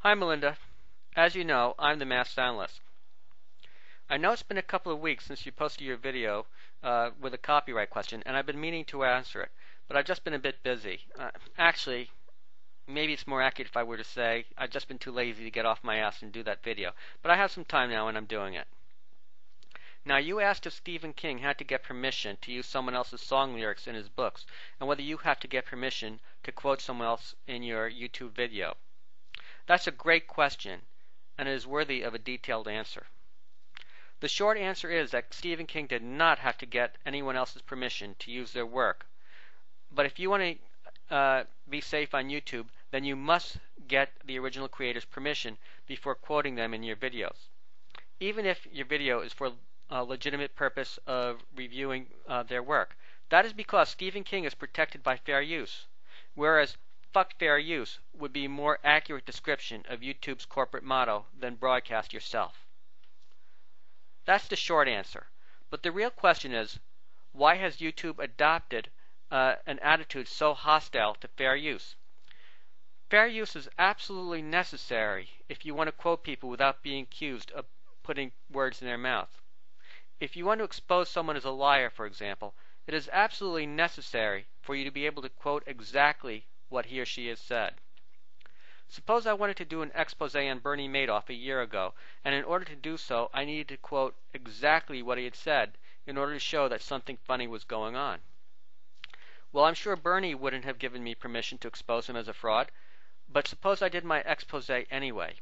Hi Melinda. As you know, I'm the Masked Analyst. I know it's been a couple of weeks since you posted your video with a copyright question, and I've been meaning to answer it, but I've just been a bit busy. Actually, maybe it's more accurate if I were to say I've just been too lazy to get off my ass and do that video, but I have some time now and I'm doing it. Now, you asked if Stephen King had to get permission to use someone else's song lyrics in his books, and whether you have to get permission to quote someone else in your YouTube video. That's a great question, and it is worthy of a detailed answer. The short answer is that Stephen King did not have to get anyone else's permission to use their work. But if you want to be safe on YouTube, then you must get the original creator's permission before quoting them in your videos, even if your video is for a legitimate purpose of reviewing their work. That is because Stephen King is protected by fair use, whereas fuck fair use would be a more accurate description of YouTube's corporate motto than broadcast yourself. That's the short answer. But the real question is, why has YouTube adopted an attitude so hostile to fair use? Fair use is absolutely necessary if you want to quote people without being accused of putting words in their mouth. If you want to expose someone as a liar, for example, it is absolutely necessary for you to be able to quote exactly what he or she has said. Suppose I wanted to do an expose on Bernie Madoff a year ago, and in order to do so, I needed to quote exactly what he had said in order to show that something funny was going on. Well, I'm sure Bernie wouldn't have given me permission to expose him as a fraud, but suppose I did my expose anyway.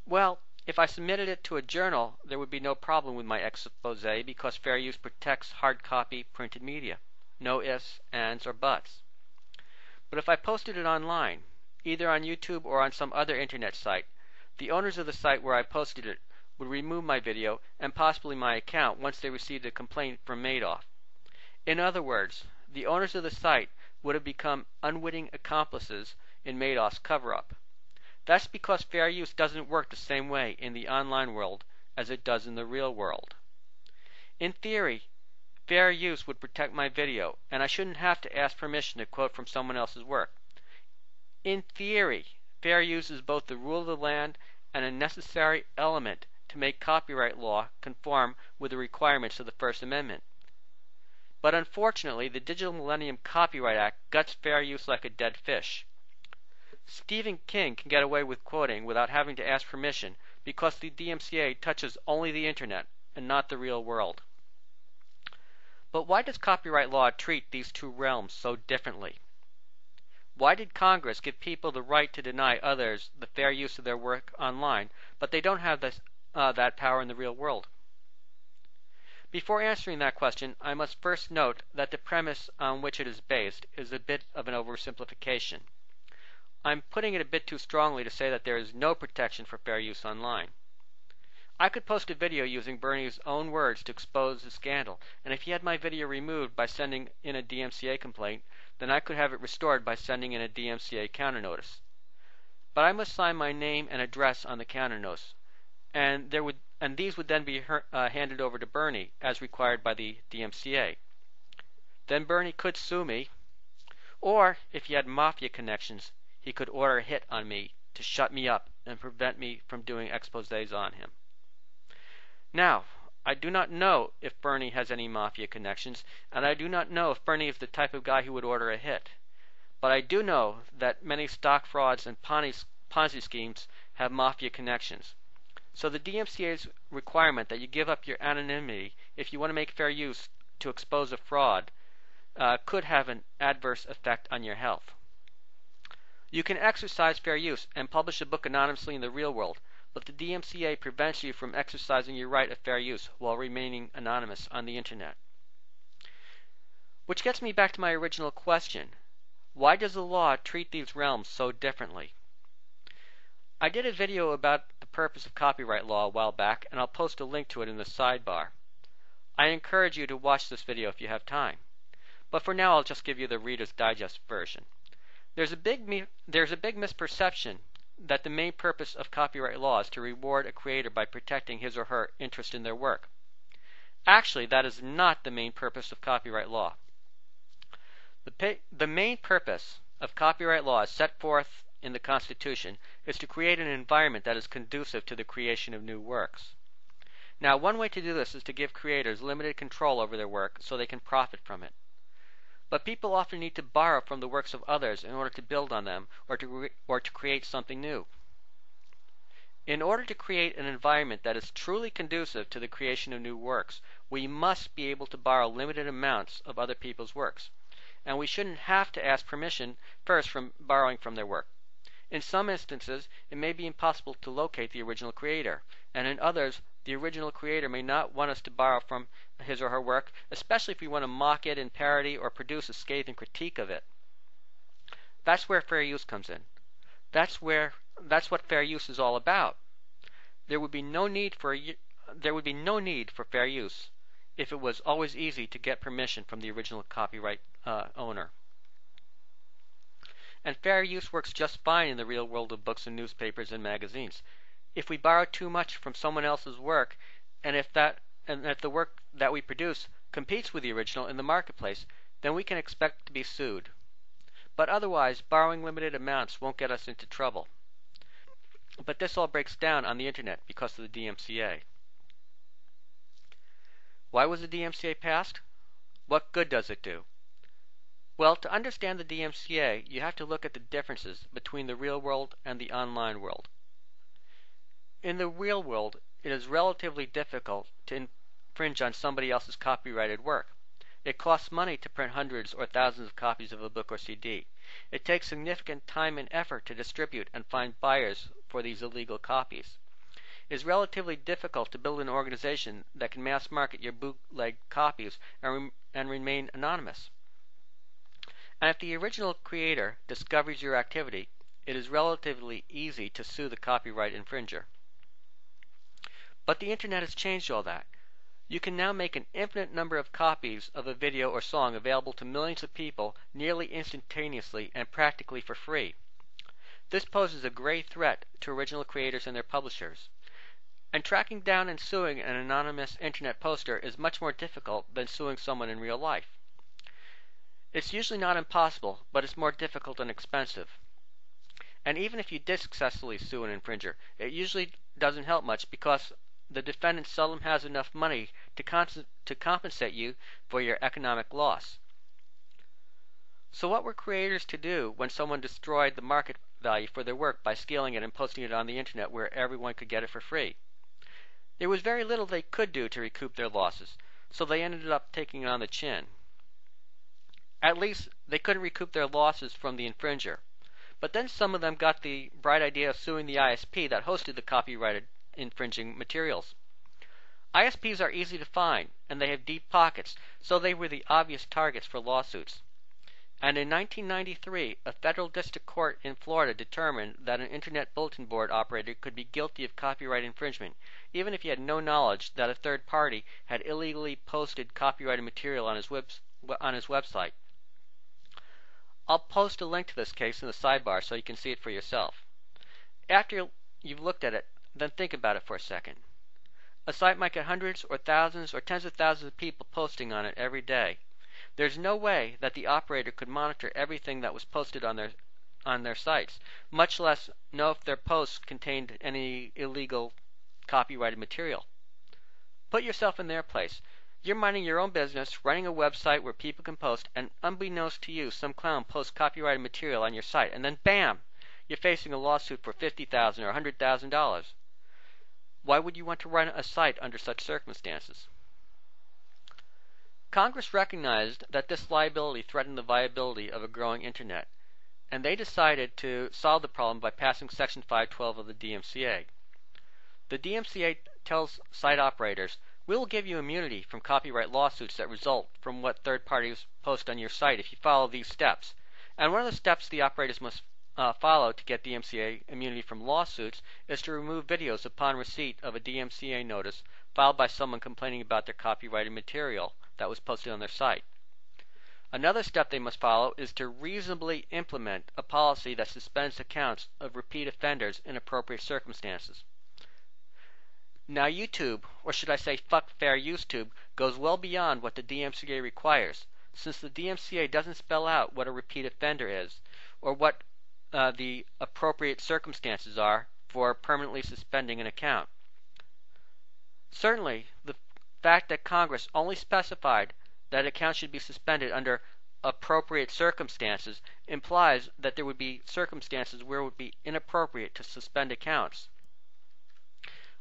Well, if I submitted it to a journal, there would be no problem with my expose because fair use protects hard copy printed media. No ifs, ands, or buts. But if I posted it online, either on YouTube or on some other internet site, the owners of the site where I posted it would remove my video and possibly my account once they received a complaint from Madoff. In other words, the owners of the site would have become unwitting accomplices in Madoff's cover-up. That's because fair use doesn't work the same way in the online world as it does in the real world. In theory, fair use would protect my video, and I shouldn't have to ask permission to quote from someone else's work. In theory, fair use is both the rule of the land and a necessary element to make copyright law conform with the requirements of the First Amendment. But unfortunately, the Digital Millennium Copyright Act guts fair use like a dead fish. Stephen King can get away with quoting without having to ask permission because the DMCA touches only the internet and not the real world. But why does copyright law treat these two realms so differently? Why did Congress give people the right to deny others the fair use of their work online, but they don't have that power in the real world? Before answering that question, I must first note that the premise on which it is based is a bit of an oversimplification. I'm putting it a bit too strongly to say that there is no protection for fair use online. I could post a video using Bernie's own words to expose the scandal, and if he had my video removed by sending in a DMCA complaint, then I could have it restored by sending in a DMCA counter notice. But I must sign my name and address on the counter notice, and these would then be handed over to Bernie as required by the DMCA. Then Bernie could sue me, or if he had mafia connections, he could order a hit on me to shut me up and prevent me from doing exposés on him. Now, I do not know if Bernie has any mafia connections, and I do not know if Bernie is the type of guy who would order a hit. But I do know that many stock frauds and Ponzi schemes have mafia connections. So the DMCA's requirement that you give up your anonymity if you want to make fair use to expose a fraud could have an adverse effect on your health. You can exercise fair use and publish a book anonymously in the real world, but the DMCA prevents you from exercising your right of fair use while remaining anonymous on the internet. Which gets me back to my original question. Why does the law treat these realms so differently? I did a video about the purpose of copyright law a while back, and I'll post a link to it in the sidebar. I encourage you to watch this video if you have time. But for now, I'll just give you the Reader's Digest version. There's a big misperception that the main purpose of copyright law is to reward a creator by protecting his or her interest in their work. Actually, that is not the main purpose of copyright law. The main purpose of copyright law is set forth in the Constitution is to create an environment that is conducive to the creation of new works. Now, one way to do this is to give creators limited control over their work so they can profit from it. But people often need to borrow from the works of others in order to build on them or to create something new. In order to create an environment that is truly conducive to the creation of new works, we must be able to borrow limited amounts of other people's works. And we shouldn't have to ask permission first from borrowing from their work. In some instances, it may be impossible to locate the original creator, and in others, the original creator may not want us to borrow from his or her work, especially if we want to mock it in parody or produce a scathing critique of it. That's where fair use comes in. That's what fair use is all about. There would be no need for fair use if it was always easy to get permission from the original copyright owner. And fair use works just fine in the real world of books and newspapers and magazines. If we borrow too much from someone else's work, and if the work that we produce competes with the original in the marketplace, then we can expect to be sued. But otherwise, borrowing limited amounts won't get us into trouble. But this all breaks down on the internet because of the DMCA. Why was the DMCA passed? What good does it do? Well, to understand the DMCA, you have to look at the differences between the real world and the online world. In the real world, it is relatively difficult to infringe on somebody else's copyrighted work. It costs money to print hundreds or thousands of copies of a book or CD. It takes significant time and effort to distribute and find buyers for these illegal copies. It is relatively difficult to build an organization that can mass market your bootleg copies and remain anonymous. And if the original creator discovers your activity, it is relatively easy to sue the copyright infringer. But the internet has changed all that. You can now make an infinite number of copies of a video or song available to millions of people nearly instantaneously and practically for free. This poses a grave threat to original creators and their publishers. And tracking down and suing an anonymous internet poster is much more difficult than suing someone in real life. It's usually not impossible, but it's more difficult and expensive. And even if you did successfully sue an infringer, it usually doesn't help much because the defendant seldom has enough money to compensate you for your economic loss. So what were creators to do when someone destroyed the market value for their work by scaling it and posting it on the internet where everyone could get it for free? There was very little they could do to recoup their losses, so they ended up taking it on the chin. At least they couldn't recoup their losses from the infringer. But then some of them got the bright idea of suing the ISP that hosted the copyrighted infringing materials. ISPs are easy to find, and they have deep pockets, so they were the obvious targets for lawsuits. And in 1993, a federal district court in Florida determined that an internet bulletin board operator could be guilty of copyright infringement, even if he had no knowledge that a third party had illegally posted copyrighted material on his website. I'll post a link to this case in the sidebar so you can see it for yourself. After you've looked at it, then think about it for a second. A site might get hundreds or thousands or tens of thousands of people posting on it every day. There's no way that the operator could monitor everything that was posted on their sites, much less know if their posts contained any illegal copyrighted material. Put yourself in their place. You're minding your own business, running a website where people can post, and unbeknownst to you, some clown posts copyrighted material on your site, and then BAM! You're facing a lawsuit for $50,000 or $100,000. Why would you want to run a site under such circumstances? Congress recognized that this liability threatened the viability of a growing internet, and they decided to solve the problem by passing Section 512 of the DMCA. The DMCA tells site operators, we will give you immunity from copyright lawsuits that result from what third parties post on your site if you follow these steps. And one of the steps the operators must follow to get DMCA immunity from lawsuits is to remove videos upon receipt of a DMCA notice filed by someone complaining about their copyrighted material that was posted on their site. Another step they must follow is to reasonably implement a policy that suspends accounts of repeat offenders in appropriate circumstances. Now YouTube, or should I say fuck fair use tube, goes well beyond what the DMCA requires, since the DMCA doesn't spell out what a repeat offender is, or what the appropriate circumstances are for permanently suspending an account. Certainly, the fact that Congress only specified that accounts should be suspended under appropriate circumstances implies that there would be circumstances where it would be inappropriate to suspend accounts.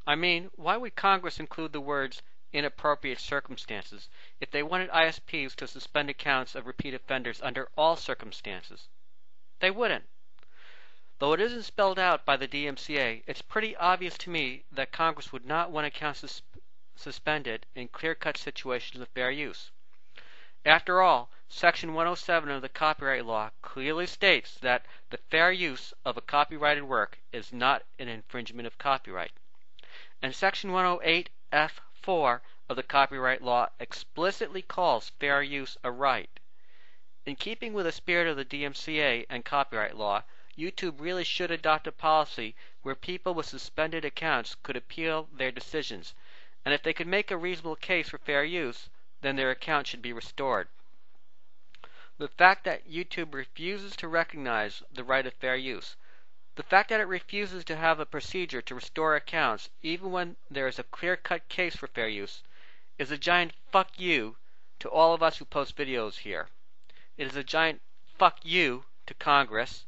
I mean, why would Congress include the words inappropriate circumstances if they wanted ISPs to suspend accounts of repeat offenders under all circumstances? They wouldn't. Though it isn't spelled out by the DMCA, it's pretty obvious to me that Congress would not want accounts suspended in clear-cut situations of fair use. After all, Section 107 of the copyright law clearly states that the fair use of a copyrighted work is not an infringement of copyright. And Section 108F4 of the copyright law explicitly calls fair use a right. In keeping with the spirit of the DMCA and copyright law, YouTube really should adopt a policy where people with suspended accounts could appeal their decisions, and if they could make a reasonable case for fair use, then their account should be restored. The fact that YouTube refuses to recognize the right of fair use, the fact that it refuses to have a procedure to restore accounts even when there is a clear-cut case for fair use, is a giant fuck you to all of us who post videos here. It is a giant fuck you to Congress,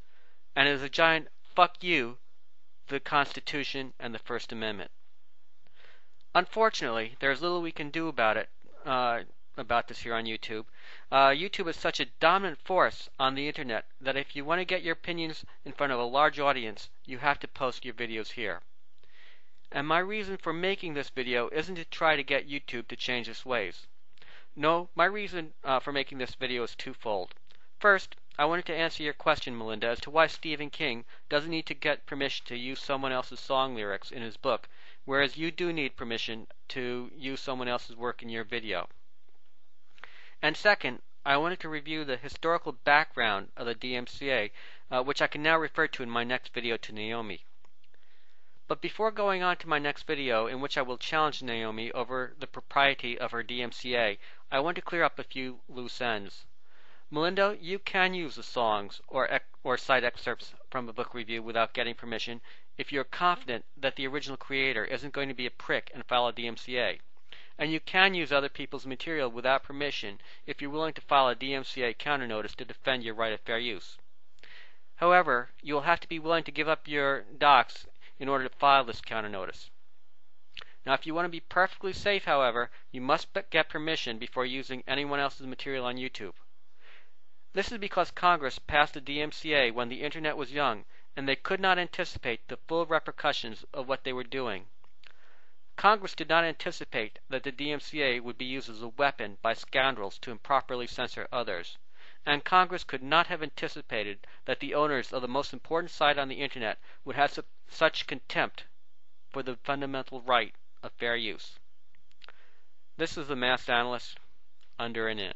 and it is a giant fuck you to the Constitution and the First Amendment. Unfortunately, there is little we can do about this here on YouTube. YouTube is such a dominant force on the internet that if you want to get your opinions in front of a large audience, you have to post your videos here. And my reason for making this video isn't to try to get YouTube to change its ways. No, my reason for making this video is twofold. First, I wanted to answer your question, Melinda, as to why Stephen King doesn't need to get permission to use someone else's song lyrics in his book, whereas you do need permission to use someone else's work in your video. And second, I wanted to review the historical background of the DMCA, which I can now refer to in my next video to Naomi. But before going on to my next video, in which I will challenge Naomi over the propriety of her DMCA, I want to clear up a few loose ends. Melinda, you can use the songs or cite excerpts from a book review without getting permission if you're confident that the original creator isn't going to be a prick and file a DMCA. And you can use other people's material without permission if you're willing to file a DMCA counter notice to defend your right of fair use. However, you will have to be willing to give up your docs in order to file this counter notice. Now, if you want to be perfectly safe, however, you must get permission before using anyone else's material on YouTube. This is because Congress passed the DMCA when the internet was young, and they could not anticipate the full repercussions of what they were doing. Congress did not anticipate that the DMCA would be used as a weapon by scoundrels to improperly censor others. And Congress could not have anticipated that the owners of the most important site on the internet would have such contempt for the fundamental right of fair use. This is the Masked Analyst, under and in.